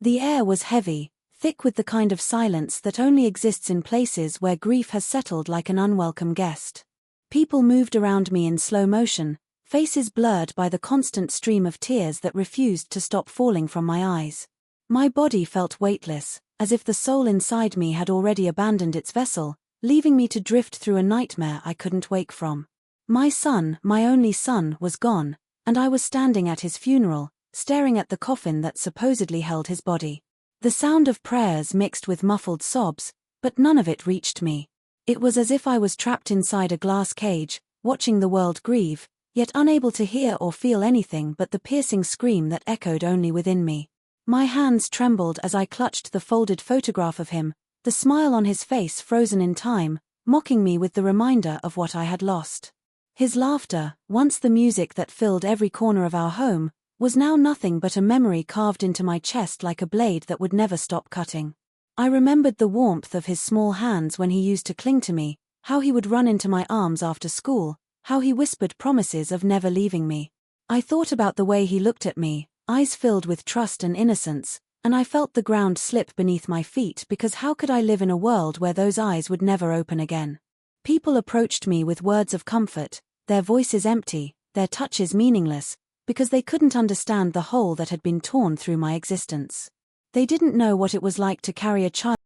The air was heavy, thick with the kind of silence that only exists in places where grief has settled like an unwelcome guest. People moved around me in slow motion, faces blurred by the constant stream of tears that refused to stop falling from my eyes. My body felt weightless, as if the soul inside me had already abandoned its vessel, leaving me to drift through a nightmare I couldn't wake from. My son, my only son, was gone, and I was standing at his funeral, staring at the coffin that supposedly held his body. The sound of prayers mixed with muffled sobs, but none of it reached me. It was as if I was trapped inside a glass cage, watching the world grieve, yet unable to hear or feel anything but the piercing scream that echoed only within me. My hands trembled as I clutched the folded photograph of him, the smile on his face frozen in time, mocking me with the reminder of what I had lost. His laughter, once the music that filled every corner of our home, was now nothing but a memory carved into my chest like a blade that would never stop cutting. I remembered the warmth of his small hands when he used to cling to me, how he would run into my arms after school, how he whispered promises of never leaving me. I thought about the way he looked at me, eyes filled with trust and innocence, and I felt the ground slip beneath my feet because how could I live in a world where those eyes would never open again? People approached me with words of comfort, their voices empty, their touches meaningless, because they couldn't understand the hole that had been torn through my existence. They didn't know what it was like to carry a child.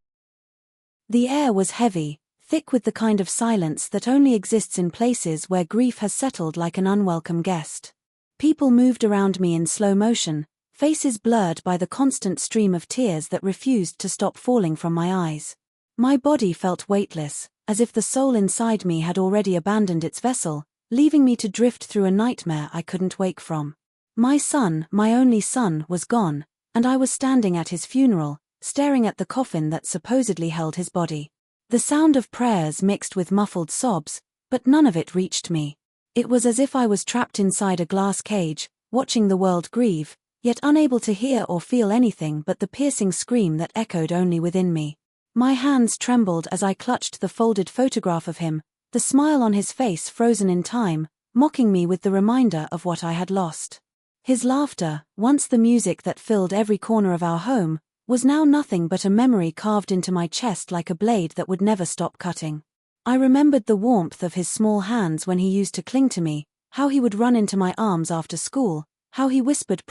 The air was heavy, thick with the kind of silence that only exists in places where grief has settled like an unwelcome guest. People moved around me in slow motion, faces blurred by the constant stream of tears that refused to stop falling from my eyes. My body felt weightless, as if the soul inside me had already abandoned its vessel, leaving me to drift through a nightmare I couldn't wake from. My son, my only son, was gone, and I was standing at his funeral, staring at the coffin that supposedly held his body. The sound of prayers mixed with muffled sobs, but none of it reached me. It was as if I was trapped inside a glass cage, watching the world grieve, yet unable to hear or feel anything but the piercing scream that echoed only within me. My hands trembled as I clutched the folded photograph of him, the smile on his face frozen in time, mocking me with the reminder of what I had lost. His laughter, once the music that filled every corner of our home, was now nothing but a memory carved into my chest like a blade that would never stop cutting. I remembered the warmth of his small hands when he used to cling to me, how he would run into my arms after school, how he whispered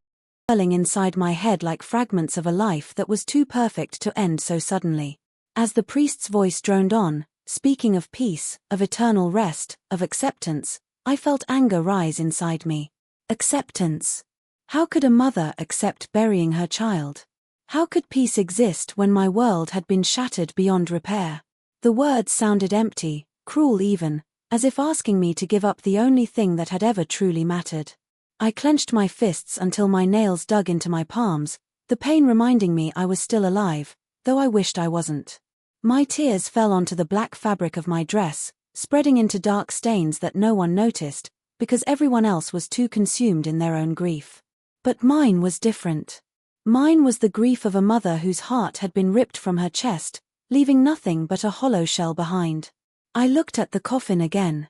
swirling inside my head like fragments of a life that was too perfect to end so suddenly. As the priest's voice droned on, speaking of peace, of eternal rest, of acceptance, I felt anger rise inside me. Acceptance. How could a mother accept burying her child? How could peace exist when my world had been shattered beyond repair? The words sounded empty, cruel even, as if asking me to give up the only thing that had ever truly mattered. I clenched my fists until my nails dug into my palms, the pain reminding me I was still alive, though I wished I wasn't. My tears fell onto the black fabric of my dress, spreading into dark stains that no one noticed, because everyone else was too consumed in their own grief. But mine was different. Mine was the grief of a mother whose heart had been ripped from her chest, leaving nothing but a hollow shell behind. I looked at the coffin again.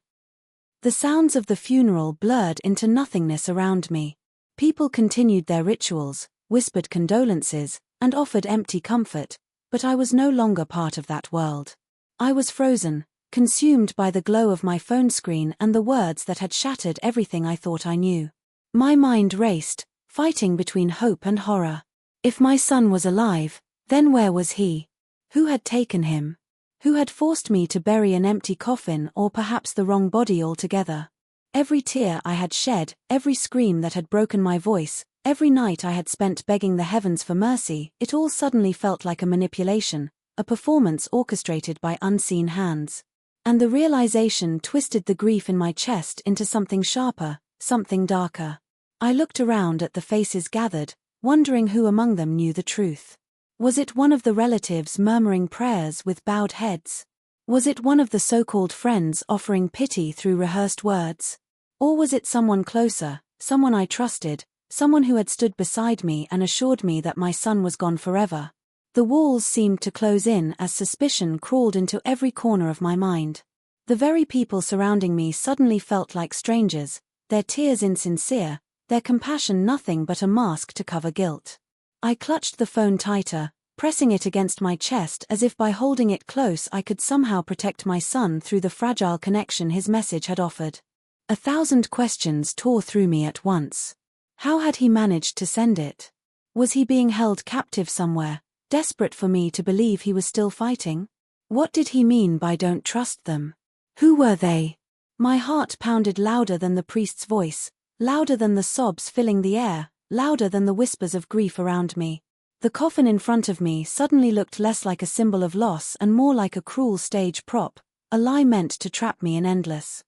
The sounds of the funeral blurred into nothingness around me. People continued their rituals, whispered condolences, and offered empty comfort, but I was no longer part of that world. I was frozen, consumed by the glow of my phone screen and the words that had shattered everything I thought I knew. My mind raced, fighting between hope and horror. If my son was alive, then where was he? Who had taken him? Who had forced me to bury an empty coffin or perhaps the wrong body altogether? Every tear I had shed, every scream that had broken my voice, every night I had spent begging the heavens for mercy, it all suddenly felt like a manipulation, a performance orchestrated by unseen hands. And the realization twisted the grief in my chest into something sharper, something darker. I looked around at the faces gathered, wondering who among them knew the truth. Was it one of the relatives murmuring prayers with bowed heads? Was it one of the so-called friends offering pity through rehearsed words? Or was it someone closer, someone I trusted, someone who had stood beside me and assured me that my son was gone forever? The walls seemed to close in as suspicion crawled into every corner of my mind. The very people surrounding me suddenly felt like strangers, their tears insincere, their compassion nothing but a mask to cover guilt. I clutched the phone tighter, pressing it against my chest as if by holding it close I could somehow protect my son through the fragile connection his message had offered. 1,000 questions tore through me at once. How had he managed to send it? Was he being held captive somewhere, desperate for me to believe he was still fighting? What did he mean by "don't trust them"? Who were they? My heart pounded louder than the priest's voice, louder than the sobs filling the air, louder than the whispers of grief around me. The coffin in front of me suddenly looked less like a symbol of loss and more like a cruel stage prop, a lie meant to trap me in endless.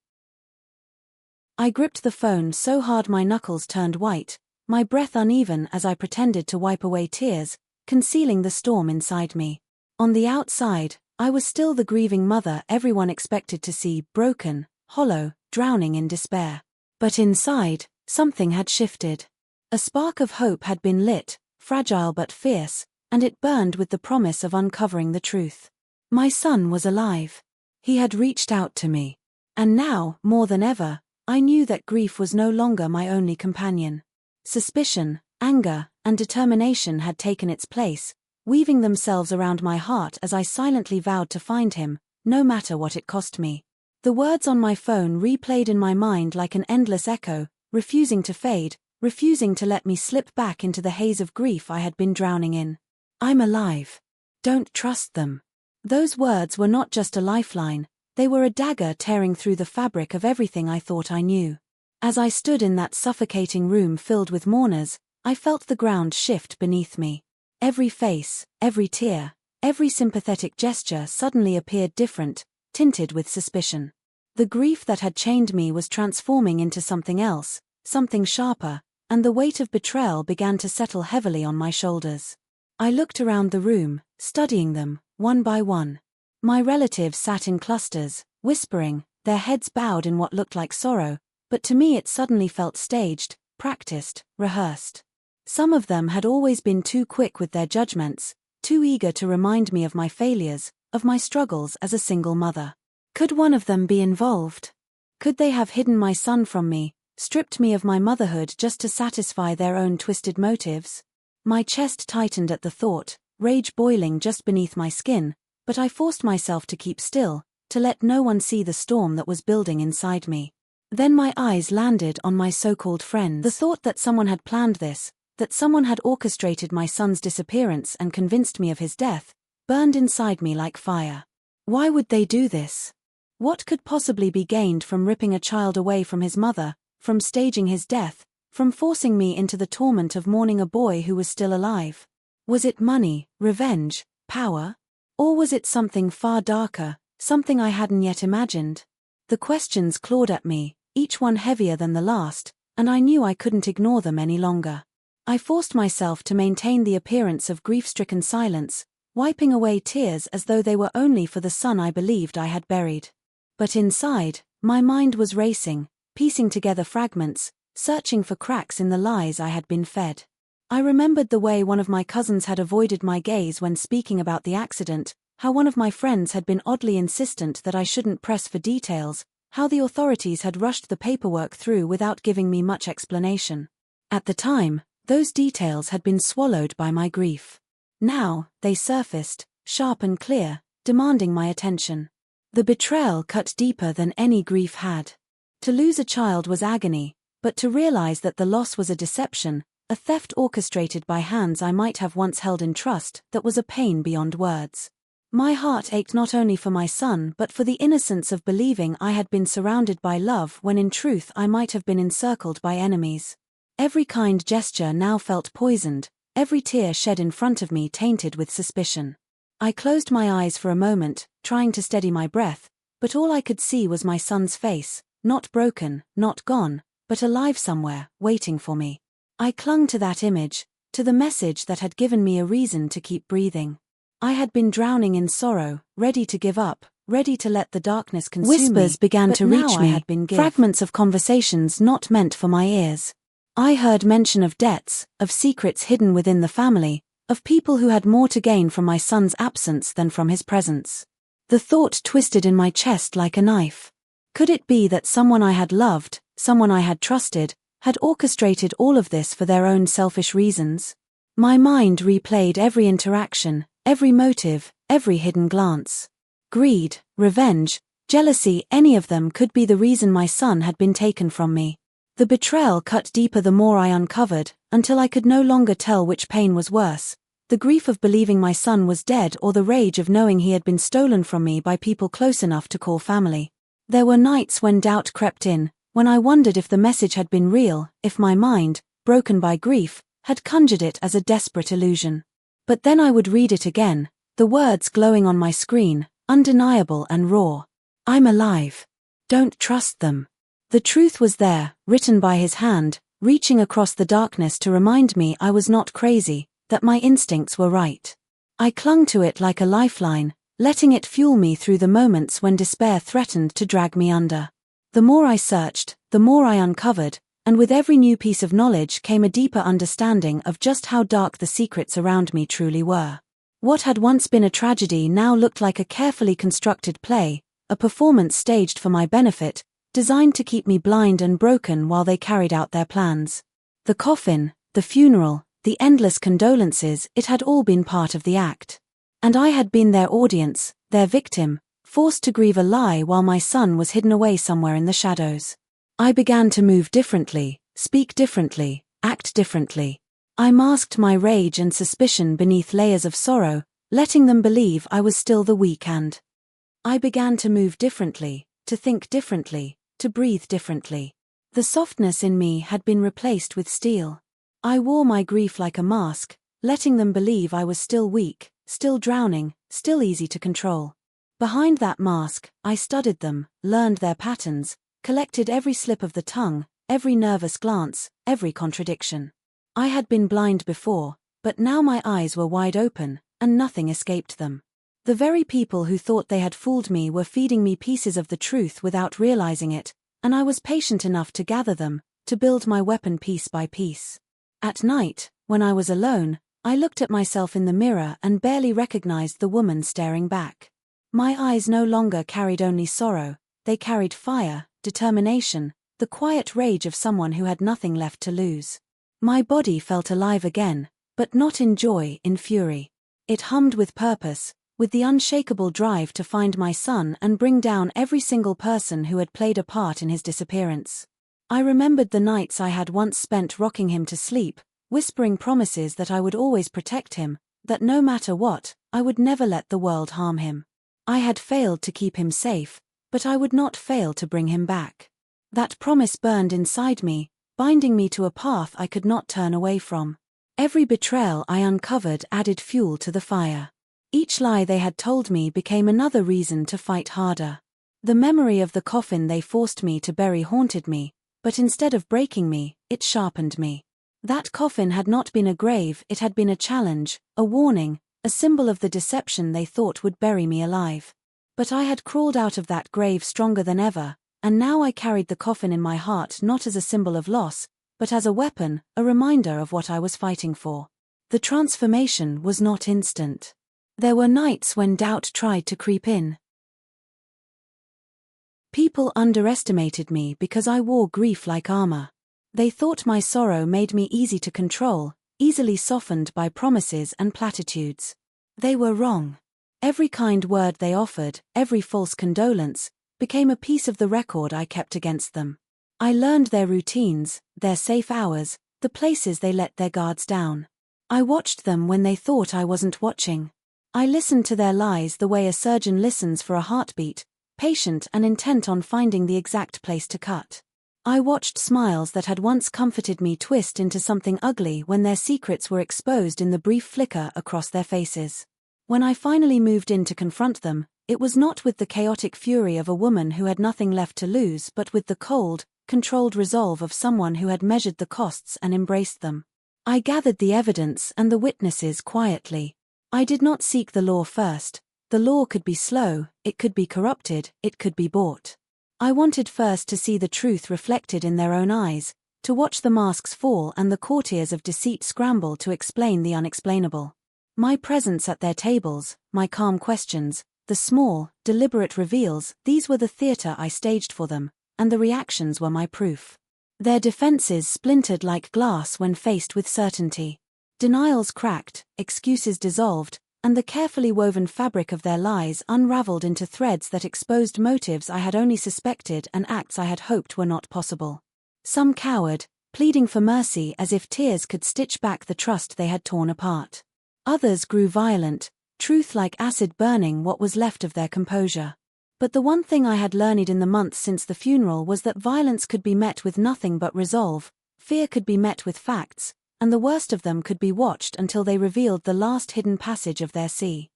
I gripped the phone so hard my knuckles turned white, my breath uneven as I pretended to wipe away tears, concealing the storm inside me. On the outside, I was still the grieving mother everyone expected to see, broken, hollow, drowning in despair. But inside, something had shifted. A spark of hope had been lit, fragile but fierce, and it burned with the promise of uncovering the truth. My son was alive. He had reached out to me. And now, more than ever, I knew that grief was no longer my only companion. Suspicion, anger, and determination had taken its place, weaving themselves around my heart as I silently vowed to find him, no matter what it cost me. The words on my phone replayed in my mind like an endless echo, refusing to fade, refusing to let me slip back into the haze of grief I had been drowning in. I'm alive. Don't trust them. Those words were not just a lifeline, they were a dagger tearing through the fabric of everything I thought I knew. As I stood in that suffocating room filled with mourners, I felt the ground shift beneath me. Every face, every tear, every sympathetic gesture suddenly appeared different, tinted with suspicion. The grief that had chained me was transforming into something else, something sharper, and the weight of betrayal began to settle heavily on my shoulders. I looked around the room, studying them, one by one. My relatives sat in clusters, whispering, their heads bowed in what looked like sorrow, but to me it suddenly felt staged, practiced, rehearsed. Some of them had always been too quick with their judgments, too eager to remind me of my failures, of my struggles as a single mother. Could one of them be involved? Could they have hidden my son from me, stripped me of my motherhood just to satisfy their own twisted motives? My chest tightened at the thought, rage boiling just beneath my skin, but I forced myself to keep still, to let no one see the storm that was building inside me. Then my eyes landed on my so-called friends. The thought that someone had planned this, that someone had orchestrated my son's disappearance and convinced me of his death, burned inside me like fire. Why would they do this? What could possibly be gained from ripping a child away from his mother, from staging his death, from forcing me into the torment of mourning a boy who was still alive? Was it money, revenge, power? Or was it something far darker, something I hadn't yet imagined? The questions clawed at me, each one heavier than the last, and I knew I couldn't ignore them any longer. I forced myself to maintain the appearance of grief-stricken silence, wiping away tears as though they were only for the son I believed I had buried. But inside, my mind was racing, piecing together fragments, searching for cracks in the lies I had been fed. I remembered the way one of my cousins had avoided my gaze when speaking about the accident, how one of my friends had been oddly insistent that I shouldn't press for details, how the authorities had rushed the paperwork through without giving me much explanation. At the time, those details had been swallowed by my grief. Now, they surfaced, sharp and clear, demanding my attention. The betrayal cut deeper than any grief had. To lose a child was agony, but to realize that the loss was a deception, a theft orchestrated by hands I might have once held in trust, that was a pain beyond words. My heart ached not only for my son but for the innocence of believing I had been surrounded by love when in truth I might have been encircled by enemies. Every kind gesture now felt poisoned, every tear shed in front of me tainted with suspicion. I closed my eyes for a moment, trying to steady my breath, but all I could see was my son's face, not broken, not gone, but alive somewhere, waiting for me. I clung to that image, to the message that had given me a reason to keep breathing. I had been drowning in sorrow, ready to give up, ready to let the darkness consume me. Whispers began to reach me, fragments of conversations not meant for my ears. I heard mention of debts, of secrets hidden within the family, of people who had more to gain from my son's absence than from his presence. The thought twisted in my chest like a knife. Could it be that someone I had loved, someone I had trusted, had orchestrated all of this for their own selfish reasons? My mind replayed every interaction, every motive, every hidden glance. Greed, revenge, jealousy, any of them could be the reason my son had been taken from me. The betrayal cut deeper the more I uncovered, until I could no longer tell which pain was worse, the grief of believing my son was dead or the rage of knowing he had been stolen from me by people close enough to call family. There were nights when doubt crept in, when I wondered if the message had been real, if my mind, broken by grief, had conjured it as a desperate illusion. But then I would read it again, the words glowing on my screen, undeniable and raw. I'm alive. Don't trust them. The truth was there, written by his hand, reaching across the darkness to remind me I was not crazy, that my instincts were right. I clung to it like a lifeline, letting it fuel me through the moments when despair threatened to drag me under. The more I searched, the more I uncovered, and with every new piece of knowledge came a deeper understanding of just how dark the secrets around me truly were. What had once been a tragedy now looked like a carefully constructed play, a performance staged for my benefit, designed to keep me blind and broken while they carried out their plans. The coffin, the funeral, the endless condolences, it had all been part of the act. And I had been their audience, their victim, forced to grieve a lie while my son was hidden away somewhere in the shadows. I began to move differently, speak differently, act differently. I masked my rage and suspicion beneath layers of sorrow, letting them believe I was still the weak and. I began to move differently, to think differently, to breathe differently. The softness in me had been replaced with steel. I wore my grief like a mask, letting them believe I was still weak, still drowning, still easy to control. Behind that mask, I studied them, learned their patterns, collected every slip of the tongue, every nervous glance, every contradiction. I had been blind before, but now my eyes were wide open, and nothing escaped them. The very people who thought they had fooled me were feeding me pieces of the truth without realizing it, and I was patient enough to gather them, to build my weapon piece by piece. At night, when I was alone, I looked at myself in the mirror and barely recognized the woman staring back. My eyes no longer carried only sorrow, they carried fire, determination, the quiet rage of someone who had nothing left to lose. My body felt alive again, but not in joy, in fury. It hummed with purpose, with the unshakable drive to find my son and bring down every single person who had played a part in his disappearance. I remembered the nights I had once spent rocking him to sleep, whispering promises that I would always protect him, that no matter what, I would never let the world harm him. I had failed to keep him safe, but I would not fail to bring him back. That promise burned inside me, binding me to a path I could not turn away from. Every betrayal I uncovered added fuel to the fire. Each lie they had told me became another reason to fight harder. The memory of the coffin they forced me to bury haunted me, but instead of breaking me, it sharpened me. That coffin had not been a grave, it had been a challenge, a warning, a symbol of the deception they thought would bury me alive. But I had crawled out of that grave stronger than ever, and now I carried the coffin in my heart not as a symbol of loss, but as a weapon, a reminder of what I was fighting for. The transformation was not instant. There were nights when doubt tried to creep in. People underestimated me because I wore grief like armor. They thought my sorrow made me easy to control, easily softened by promises and platitudes. They were wrong. Every kind word they offered, every false condolence, became a piece of the record I kept against them. I learned their routines, their safe hours, the places they let their guards down. I watched them when they thought I wasn't watching. I listened to their lies the way a surgeon listens for a heartbeat, patient and intent on finding the exact place to cut. I watched smiles that had once comforted me twist into something ugly when their secrets were exposed in the brief flicker across their faces. When I finally moved in to confront them, it was not with the chaotic fury of a woman who had nothing left to lose but with the cold, controlled resolve of someone who had measured the costs and embraced them. I gathered the evidence and the witnesses quietly. I did not seek the law first. The law could be slow, it could be corrupted, it could be bought. I wanted first to see the truth reflected in their own eyes, to watch the masks fall and the courtiers of deceit scramble to explain the unexplainable. My presence at their tables, my calm questions, the small, deliberate reveals, these were the theater I staged for them, and the reactions were my proof. Their defenses splintered like glass when faced with certainty. Denials cracked, excuses dissolved, and the carefully woven fabric of their lies unraveled into threads that exposed motives I had only suspected and acts I had hoped were not possible. Some cowered, pleading for mercy as if tears could stitch back the trust they had torn apart. Others grew violent, truth like acid burning what was left of their composure. But the one thing I had learned in the months since the funeral was that violence could be met with nothing but resolve, fear could be met with facts, and the worst of them could be watched until they revealed the last hidden passage of their sea.